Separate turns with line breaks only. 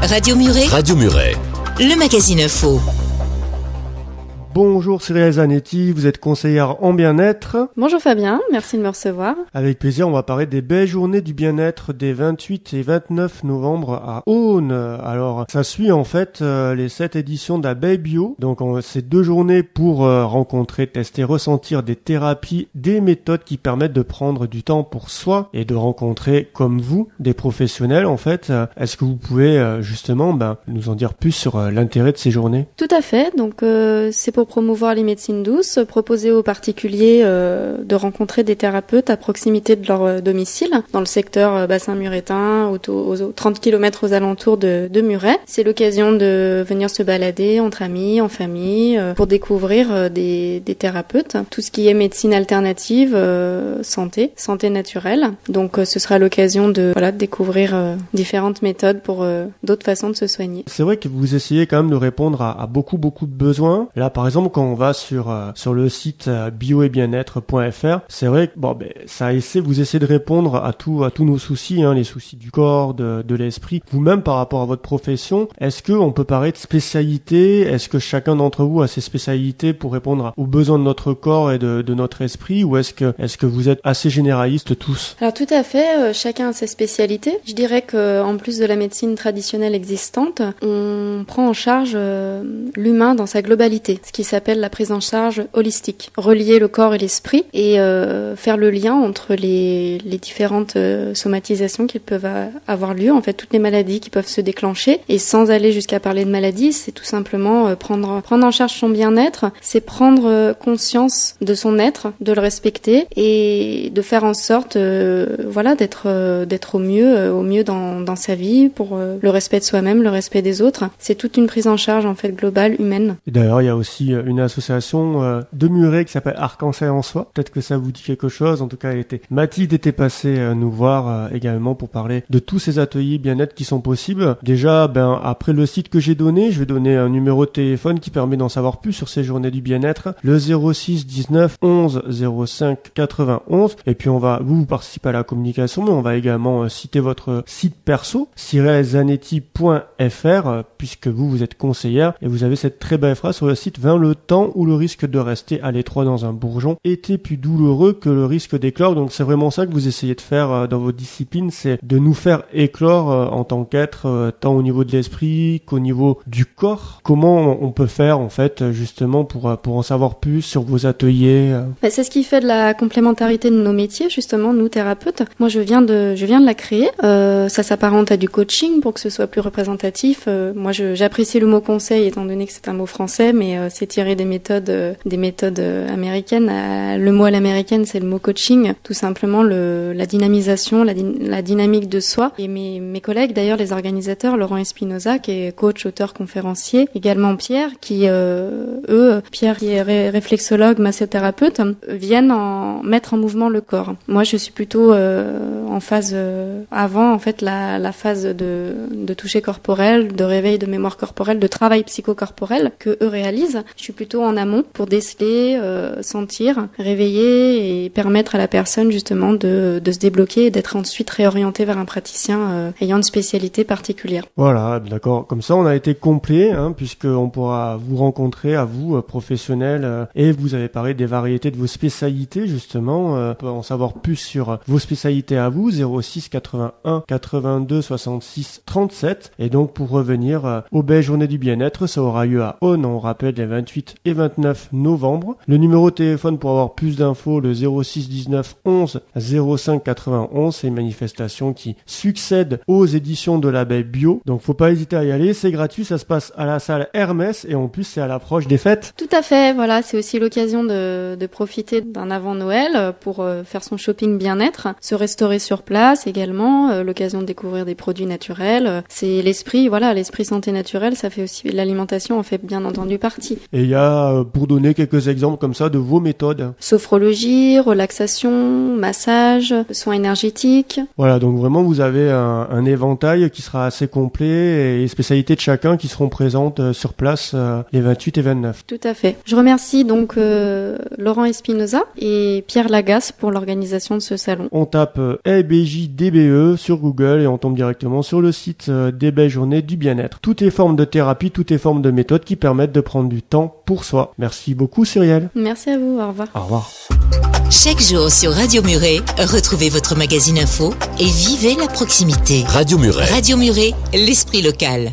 Radio Muret.
Radio Muret.
Le magazine info.
Bonjour Cyril Zanetti, vous êtes conseillère en bien-être.
Bonjour Fabien, merci de me recevoir.
Avec plaisir, on va parler des belles journées du bien-être des 28 et 29 novembre à Aunes. Alors, ça suit en fait les 7 éditions d'Abeilles Bio. Donc, c'est 2 journées pour rencontrer, tester, ressentir des thérapies, des méthodes qui permettent de prendre du temps pour soi et de rencontrer, comme vous, des professionnels en fait. Est-ce que vous pouvez justement nous en dire plus sur l'intérêt de ces journées ?
Tout à fait, donc c'est pour promouvoir les médecines douces, proposer aux particuliers de rencontrer des thérapeutes à proximité de leur domicile, dans le secteur bassin muretin, aux 30 km aux alentours de Muret. C'est l'occasion de venir se balader entre amis, en famille, pour découvrir des thérapeutes. Tout ce qui est médecine alternative, santé naturelle. Donc ce sera l'occasion de découvrir différentes méthodes pour d'autres façons de se soigner.
C'est vrai que vous essayez quand même de répondre à beaucoup de besoins. Là, par exemple, quand on va sur le site bioetbienêtre.fr, c'est vrai que vous essayez de répondre à tous nos soucis, les soucis du corps, de l'esprit. Vous-même, par rapport à votre profession, est-ce que on peut parler de spécialité ? Est-ce que chacun d'entre vous a ses spécialités pour répondre aux besoins de notre corps et de notre esprit, ou est-ce que vous êtes assez généralistes tous ?
Alors tout à fait, chacun a ses spécialités. Je dirais que en plus de la médecine traditionnelle existante, on prend en charge l'humain dans sa globalité, ce qui s'appelle la prise en charge holistique. Relier le corps et l'esprit et faire le lien entre les différentes somatisations qui peuvent avoir lieu, en fait toutes les maladies qui peuvent se déclencher. Et sans aller jusqu'à parler de maladies, c'est tout simplement prendre en charge son bien-être, c'est prendre conscience de son être, de le respecter et de faire en sorte d'être au mieux dans sa vie pour le respect de soi-même, le respect des autres. C'est toute une prise en charge en fait globale, humaine.
Et d'ailleurs, il y a aussi une association de Muret qui s'appelle Arc-en-Ciel en soi. Peut-être que ça vous dit quelque chose. En tout cas, Mathilde était passée nous voir également pour parler de tous ces ateliers bien-être qui sont possibles. Déjà, après le site que j'ai donné, je vais donner un numéro de téléphone qui permet d'en savoir plus sur ces journées du bien-être. Le 06 19 11 05 91. Et puis vous participez à la communication, mais on va également citer votre site perso, cyrilzanetti.fr, puisque vous êtes conseillère et vous avez cette très belle phrase sur le site: 20 le temps où le risque de rester à l'étroit dans un bourgeon était plus douloureux que le risque d'éclore. Donc c'est vraiment ça que vous essayez de faire dans votre discipline, c'est de nous faire éclore en tant qu'être, tant au niveau de l'esprit qu'au niveau du corps. Comment on peut faire en fait justement pour en savoir plus sur vos ateliers
C'est ce qui fait de la complémentarité de nos métiers, justement, nous thérapeutes. Moi je viens de la créer. Ça s'apparente à du coaching pour que ce soit plus représentatif. Moi j'apprécie le mot conseil étant donné que c'est un mot français, mais c'est tiré des méthodes américaines. Le mot à l'américaine, c'est le mot coaching. Tout simplement la dynamisation, la dynamique de soi. Et mes collègues, d'ailleurs, les organisateurs, Laurent Espinoza, qui est coach, auteur, conférencier, également Pierre, Pierre qui est réflexologue, massothérapeute, viennent mettre en mouvement le corps. Moi, je suis plutôt en phase avant, en fait, la phase de toucher corporel, de réveil de mémoire corporelle, de travail psychocorporel que eux réalisent. Je suis plutôt en amont pour déceler, sentir, réveiller et permettre à la personne justement de se débloquer et d'être ensuite réorientée vers un praticien ayant une spécialité particulière.
Voilà, d'accord. Comme ça, on a été complet, puisqu'on pourra vous rencontrer, à vous, professionnels, et vous avez parlé des variétés de vos spécialités, justement. On peut en savoir plus sur vos spécialités à vous, 06 81 82 66 37. Et donc, pour revenir aux belles journées du bien-être, ça aura lieu à Aunes, on rappelle, les 28 et 29 novembre. Le numéro de téléphone pour avoir plus d'infos, le 06 19 11 05 91. C'est une manifestation qui succède aux éditions de l'Abeille Bio. Donc, faut pas hésiter à y aller. C'est gratuit, ça se passe à la salle Hermès et en plus, c'est à l'approche des fêtes.
Tout à fait, voilà. C'est aussi l'occasion de profiter d'un avant Noël pour faire son shopping bien-être, se restaurer sur place également, l'occasion de découvrir des produits naturels. C'est l'esprit santé naturelle, ça fait aussi l'alimentation en fait bien entendu partie.
Et il y a, pour donner quelques exemples comme ça de vos méthodes.
Sophrologie, relaxation, massage, soins énergétiques.
Voilà, donc vraiment vous avez un éventail qui sera assez complet et les spécialités de chacun qui seront présentes sur place les 28 et 29.
Tout à fait. Je remercie donc Laurent Espinoza et Pierre Lagasse pour l'organisation de ce salon.
On tape EBJ-DBE sur Google et on tombe directement sur le site des Belles Journées du Bien-être. Toutes les formes de thérapie, toutes les formes de méthodes qui permettent de prendre du temps pour soi. Merci beaucoup Cyrielle.
Merci à vous, au revoir.
Au revoir.
Chaque jour sur Radio Muret, retrouvez votre magazine info et vivez la proximité.
Radio Muret.
Radio Muret, l'esprit local.